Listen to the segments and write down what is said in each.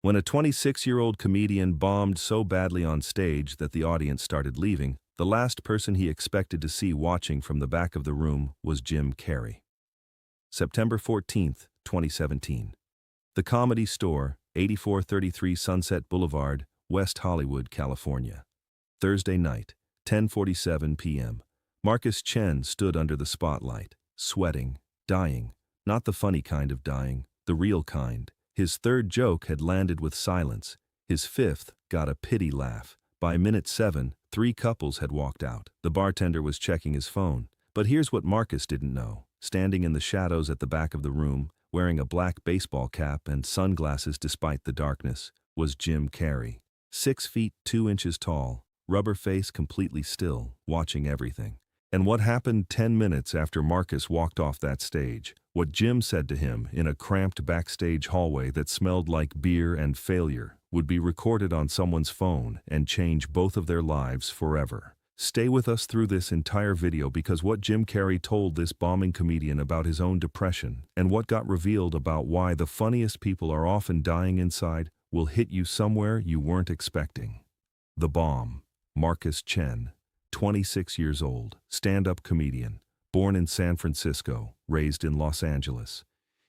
When a 26-year-old comedian bombed so badly on stage that the audience started leaving, the last person he expected to see watching from the back of the room was Jim Carrey. September 14, 2017. The Comedy Store, 8433 Sunset Boulevard, West Hollywood, California. Thursday night, 10:47 p.m. Marcus Chen stood under the spotlight, sweating, dying. Not the funny kind of dying, the real kind. His third joke had landed with silence. His fifth got a pity laugh. By minute 7, 3 couples had walked out. The bartender was checking his phone. But here's what Marcus didn't know. Standing in the shadows at the back of the room, wearing a black baseball cap and sunglasses despite the darkness, was Jim Carrey. 6 feet 2 inches tall, rubber face completely still, watching everything. And what happened 10 minutes after Marcus walked off that stage? What Jim said to him in a cramped backstage hallway that smelled like beer and failure would be recorded on someone's phone and change both of their lives forever. Stay with us through this entire video because what Jim Carrey told this bombing comedian about his own depression and what got revealed about why the funniest people are often dying inside will hit you somewhere you weren't expecting. The bomb. Marcus Chen, 26 years old, stand-up comedian, born in San Francisco, raised in Los Angeles.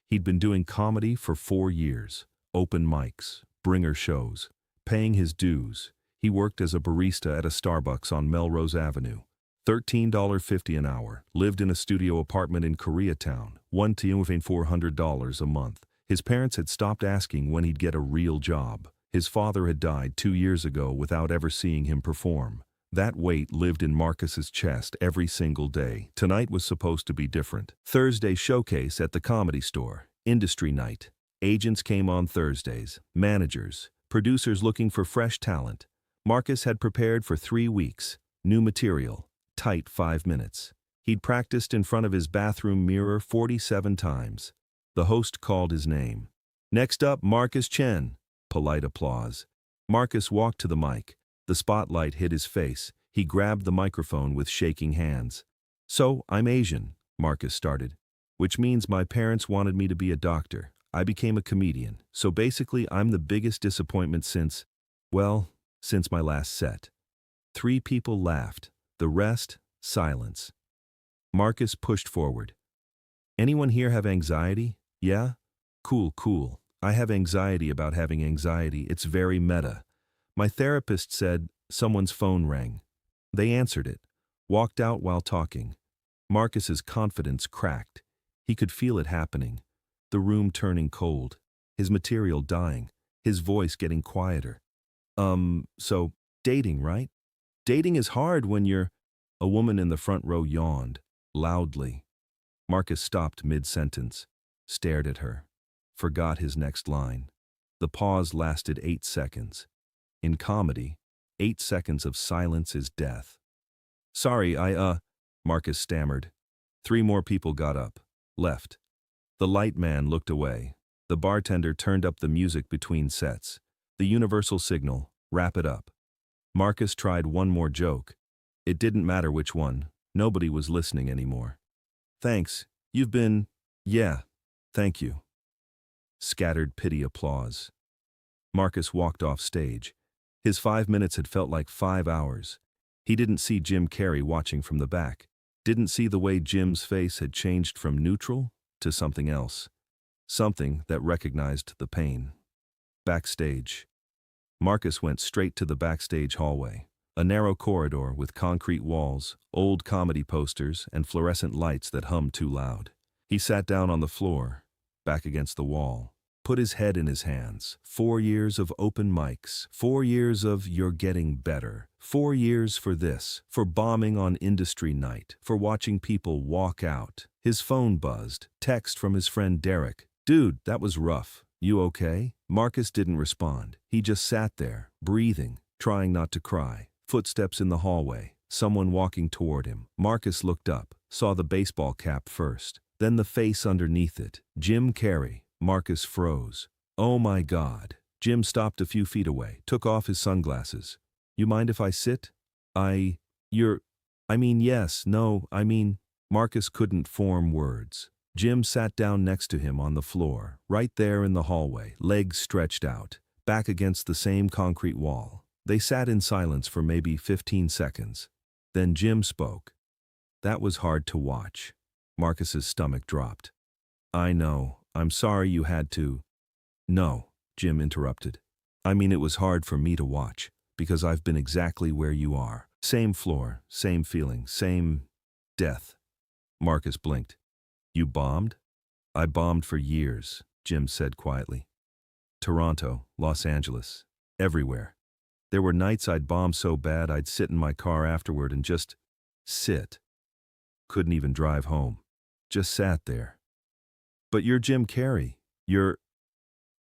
He'd been doing comedy for 4 years, open mics, bringer shows, paying his dues. He worked as a barista at a Starbucks on Melrose Avenue, $13.50 an hour, lived in a studio apartment in Koreatown, $1,400 a month. His parents had stopped asking when he'd get a real job. His father had died 2 years ago without ever seeing him perform. That weight lived in Marcus's chest every single day. Tonight was supposed to be different. Thursday showcase at the Comedy Store. Industry night. Agents came on Thursdays. Managers. Producers looking for fresh talent. Marcus had prepared for 3 weeks. New material. Tight 5 minutes. He'd practiced in front of his bathroom mirror 47 times. The host called his name. Next up, Marcus Chen. Polite applause. Marcus walked to the mic. The spotlight hit his face. He grabbed the microphone with shaking hands. So, I'm Asian, Marcus started. Which means my parents wanted me to be a doctor. I became a comedian. So basically, I'm the biggest disappointment since my last set. 3 people laughed. The rest, silence. Marcus pushed forward. Anyone here have anxiety? Yeah? Cool. I have anxiety about having anxiety. It's very meta. My therapist said someone's phone rang. They answered it, walked out while talking. Marcus's confidence cracked. He could feel it happening. The room turning cold. His material dying. His voice getting quieter. So, dating, right? Dating is hard when you're... A woman in the front row yawned, loudly. Marcus stopped mid-sentence, stared at her, forgot his next line. The pause lasted 8 seconds. In comedy, 8 seconds of silence is death. Sorry, Marcus stammered. 3 more people got up, left. The light man looked away. The bartender turned up the music between sets. The universal signal, wrap it up. Marcus tried one more joke. It didn't matter which one. Nobody was listening anymore. Thanks, you've been... Yeah, thank you. Scattered pity applause. Marcus walked off stage. His 5 minutes had felt like 5 hours. He didn't see Jim Carrey watching from the back. Didn't see the way Jim's face had changed from neutral to something else. Something that recognized the pain. Backstage. Marcus went straight to the backstage hallway. A narrow corridor with concrete walls, old comedy posters, and fluorescent lights that hummed too loud. He sat down on the floor, back against the wall, put his head in his hands. 4 years of open mics, 4 years of you're getting better, 4 years for this, for bombing on industry night, for watching people walk out. His phone buzzed, text from his friend Derek. Dude, that was rough. You okay? Marcus didn't respond. He just sat there, breathing, trying not to cry. Footsteps in the hallway, someone walking toward him. Marcus looked up, saw the baseball cap first, then the face underneath it. Jim Carrey. Marcus froze. Oh my God. Jim stopped a few feet away, took off his sunglasses. You mind if I sit? Yes, no, Marcus couldn't form words. Jim sat down next to him on the floor, right there in the hallway, legs stretched out. back against the same concrete wall. They sat in silence for maybe 15 seconds. Then Jim spoke. That was hard to watch. Marcus's stomach dropped. I know. I'm sorry you had to. No, Jim interrupted. I mean, it was hard for me to watch, because I've been exactly where you are. Same floor, same feeling, same death. Marcus blinked. You bombed? I bombed for years, Jim said quietly. Toronto, Los Angeles, everywhere. There were nights I'd bomb so bad I'd sit in my car afterward and just sit. Couldn't even drive home. Just sat there. But you're Jim Carrey.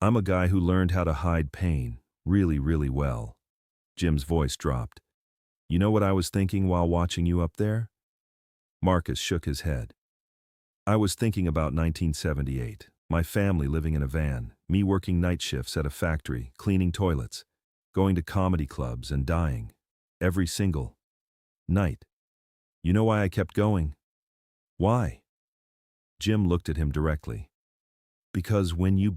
I'm a guy who learned how to hide pain really, really well. Jim's voice dropped. You know what I was thinking while watching you up there? Marcus shook his head. I was thinking about 1978, my family living in a van, me working night shifts at a factory, cleaning toilets, going to comedy clubs and dying. Every single night. You know why I kept going? Why? Jim looked at him directly. Because when you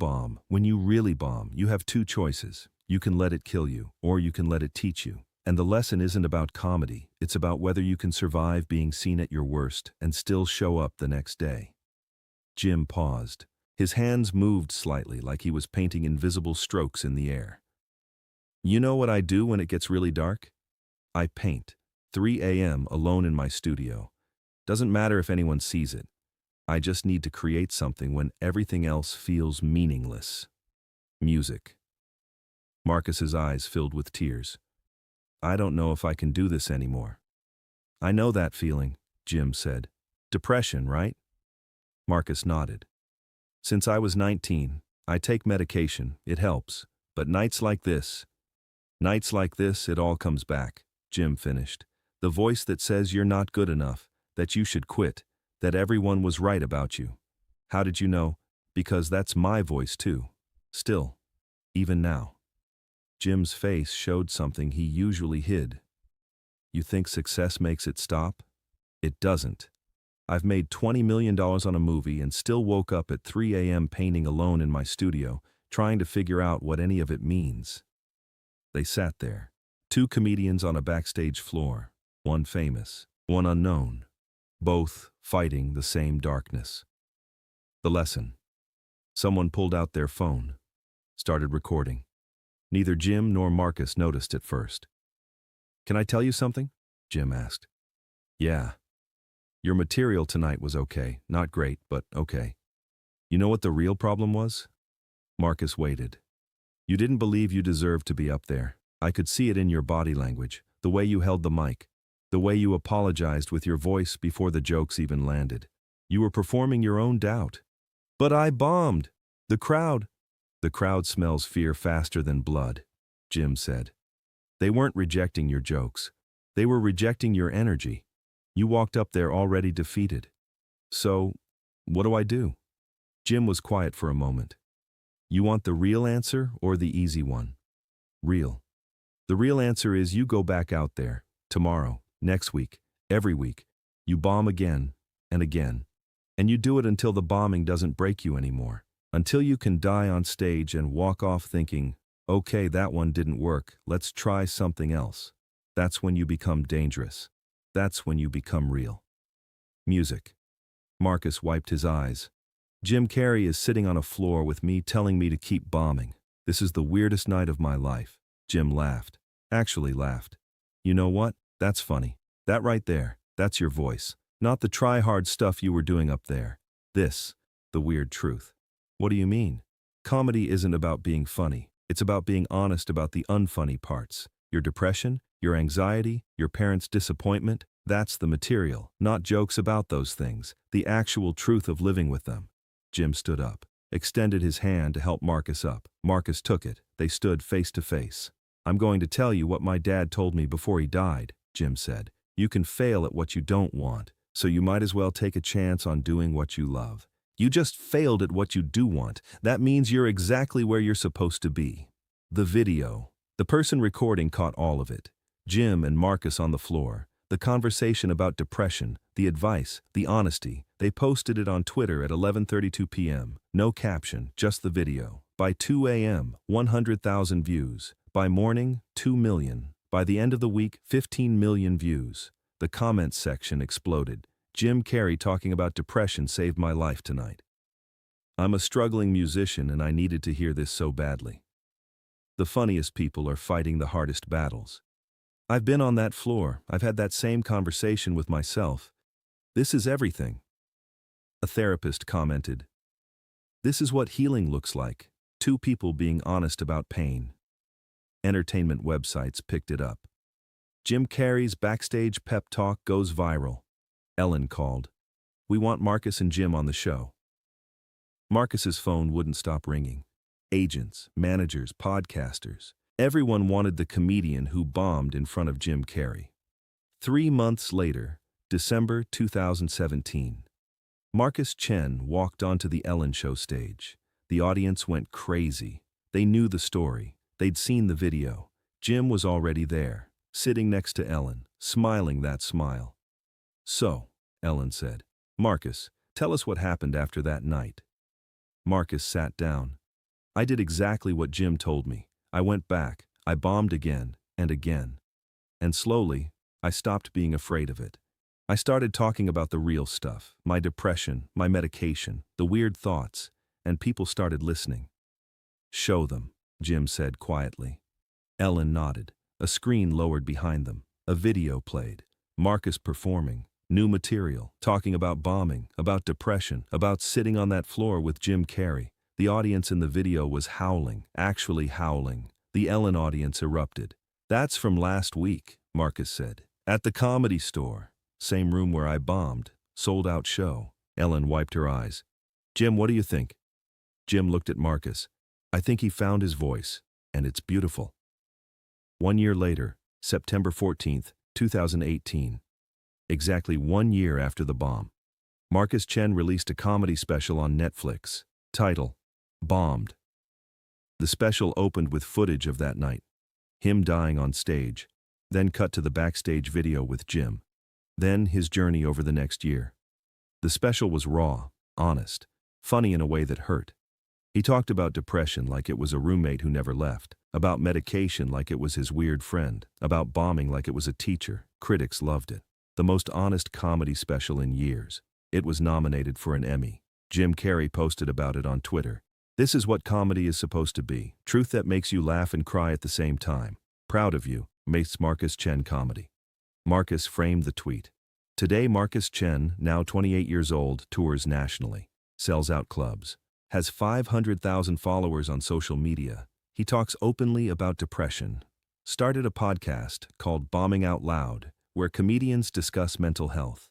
really bomb, you have two choices. You can let it kill you, or you can let it teach you. And the lesson isn't about comedy, it's about whether you can survive being seen at your worst and still show up the next day. Jim paused. His hands moved slightly like he was painting invisible strokes in the air. You know what I do when it gets really dark? I paint. 3 a.m. alone in my studio. Doesn't matter if anyone sees it. I just need to create something when everything else feels meaningless. Music. Marcus's eyes filled with tears. I don't know if I can do this anymore. I know that feeling, Jim said. Depression, right? Marcus nodded. Since I was 19, I take medication, it helps. But nights like this, it all comes back, Jim finished. The voice that says you're not good enough, that you should quit, that everyone was right about you. How did you know? Because that's my voice too. Still. Even now. Jim's face showed something he usually hid. You think success makes it stop? It doesn't. I've made $20 million on a movie and still woke up at 3 a.m. painting alone in my studio, trying to figure out what any of it means. They sat there. Two comedians on a backstage floor. One famous, one unknown. Both fighting the same darkness. The lesson. Someone pulled out their phone. Started recording. Neither Jim nor Marcus noticed at first. Can I tell you something? Jim asked. Yeah. Your material tonight was okay. Not great, but okay. You know what the real problem was? Marcus waited. You didn't believe you deserved to be up there. I could see it in your body language, the way you held the mic, the way you apologized with your voice before the jokes even landed. You were performing your own doubt. But I bombed. The crowd smells fear faster than blood, Jim said. They weren't rejecting your jokes. They were rejecting your energy. You walked up there already defeated. So, what do I do? Jim was quiet for a moment. You want the real answer or the easy one? Real. The real answer is you go back out there, tomorrow, next week, every week. You bomb again and again. And you do it until the bombing doesn't break you anymore. Until you can die on stage and walk off thinking, okay, that one didn't work, let's try something else. That's when you become dangerous. That's when you become real. Music. Marcus wiped his eyes. Jim Carrey is sitting on a floor with me telling me to keep bombing. This is the weirdest night of my life. Jim laughed. Actually laughed. You know what? That's funny. That right there, that's your voice. Not the try-hard stuff you were doing up there. This, the weird truth. What do you mean? Comedy isn't about being funny. It's about being honest about the unfunny parts. Your depression, your anxiety, your parents' disappointment, that's the material, not jokes about those things, the actual truth of living with them. Jim stood up, extended his hand to help Marcus up. Marcus took it. They stood face to face. I'm going to tell you what my dad told me before he died, Jim said. You can fail at what you don't want, so you might as well take a chance on doing what you love. You just failed at what you do want. That means you're exactly where you're supposed to be. The video. The person recording caught all of it. Jim and Marcus on the floor. The conversation about depression, the advice, the honesty. They posted it on Twitter at 11:32 p.m. No caption, just the video. By 2 a.m., 100,000 views. By morning, 2 million. By the end of the week, 15 million views. The comments section exploded. Jim Carrey talking about depression saved my life tonight. I'm a struggling musician and I needed to hear this so badly. The funniest people are fighting the hardest battles. I've been on that floor. I've had that same conversation with myself. This is everything. A therapist commented, "This is what healing looks like. Two people being honest about pain." Entertainment websites picked it up. Jim Carrey's backstage pep talk goes viral. Ellen called, "We want Marcus and Jim on the show." Marcus's phone wouldn't stop ringing. Agents, managers, podcasters. Everyone wanted the comedian who bombed in front of Jim Carrey. 3 months later, December 2017, Marcus Chen walked onto the Ellen Show stage. The audience went crazy. They knew the story. They'd seen the video. Jim was already there, sitting next to Ellen, smiling that smile. "So," Ellen said, "Marcus, tell us what happened after that night." Marcus sat down. "I did exactly what Jim told me. I went back, I bombed again and again. And slowly, I stopped being afraid of it. I started talking about the real stuff, my depression, my medication, the weird thoughts, and people started listening." "Show them," Jim said quietly. Ellen nodded. A screen lowered behind them. A video played. Marcus performing. New material, talking about bombing, about depression, about sitting on that floor with Jim Carrey. The audience in the video was howling, actually howling. The Ellen audience erupted. "That's from last week," Marcus said. "At the Comedy Store. Same room where I bombed. Sold out show." Ellen wiped her eyes. "Jim, what do you think?" Jim looked at Marcus. "I think he found his voice, and it's beautiful." 1 year later, September 14th, 2018. Exactly 1 year after the bomb, Marcus Chen released a comedy special on Netflix. Title, Bombed. The special opened with footage of that night. Him dying on stage, then cut to the backstage video with Jim. Then his journey over the next year. The special was raw, honest, funny in a way that hurt. He talked about depression like it was a roommate who never left, about medication like it was his weird friend, about bombing like it was a teacher. Critics loved it. The most honest comedy special in years. It was nominated for an Emmy. Jim Carrey posted about it on Twitter. "This is what comedy is supposed to be. Truth that makes you laugh and cry at the same time. Proud of you, Mace Marcus Chen Comedy." Marcus framed the tweet. Today Marcus Chen, now 28 years old, tours nationally, sells out clubs, has 500,000 followers on social media. He talks openly about depression. Started a podcast called Bombing Out Loud, where comedians discuss mental health.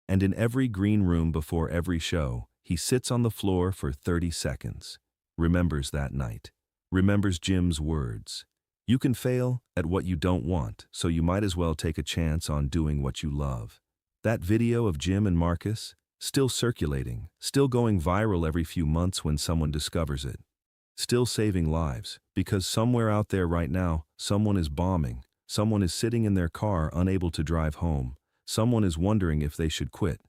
And in every green room before every show, he sits on the floor for 30 seconds. Remembers that night. Remembers Jim's words. "You can fail at what you don't want, so you might as well take a chance on doing what you love." That video of Jim and Marcus, still circulating, still going viral every few months when someone discovers it. Still saving lives, because somewhere out there right now, someone is bombing, someone is sitting in their car unable to drive home, someone is wondering if they should quit,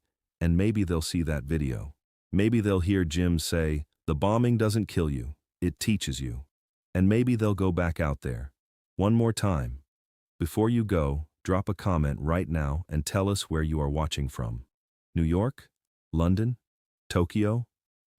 and maybe they'll see that video. Maybe they'll hear Jim say, "The bombing doesn't kill you, it teaches you." And maybe they'll go back out there. One more time. Before you go, drop a comment right now and tell us where you are watching from. New York? London? Tokyo?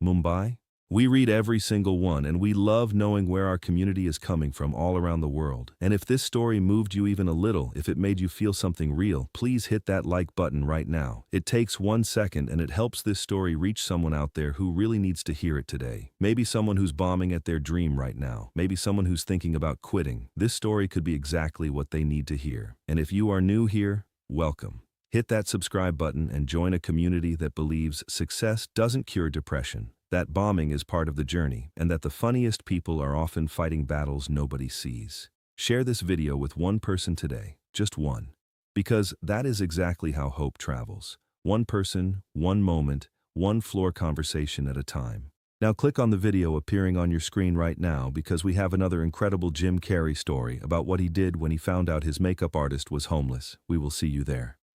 Mumbai? We read every single one, and we love knowing where our community is coming from all around the world. And if this story moved you even a little, if it made you feel something real, please hit that like button right now. It takes 1 second, and it helps this story reach someone out there who really needs to hear it today. Maybe someone who's bombing at their dream right now. Maybe someone who's thinking about quitting. This story could be exactly what they need to hear. And if you are new here, welcome. Hit that subscribe button and join a community that believes success doesn't cure depression, that bombing is part of the journey, and that the funniest people are often fighting battles nobody sees. Share this video with one person today, just one. Because that is exactly how hope travels. One person, one moment, one floor conversation at a time. Now click on the video appearing on your screen right now because we have another incredible Jim Carrey story about what he did when he found out his makeup artist was homeless. We will see you there.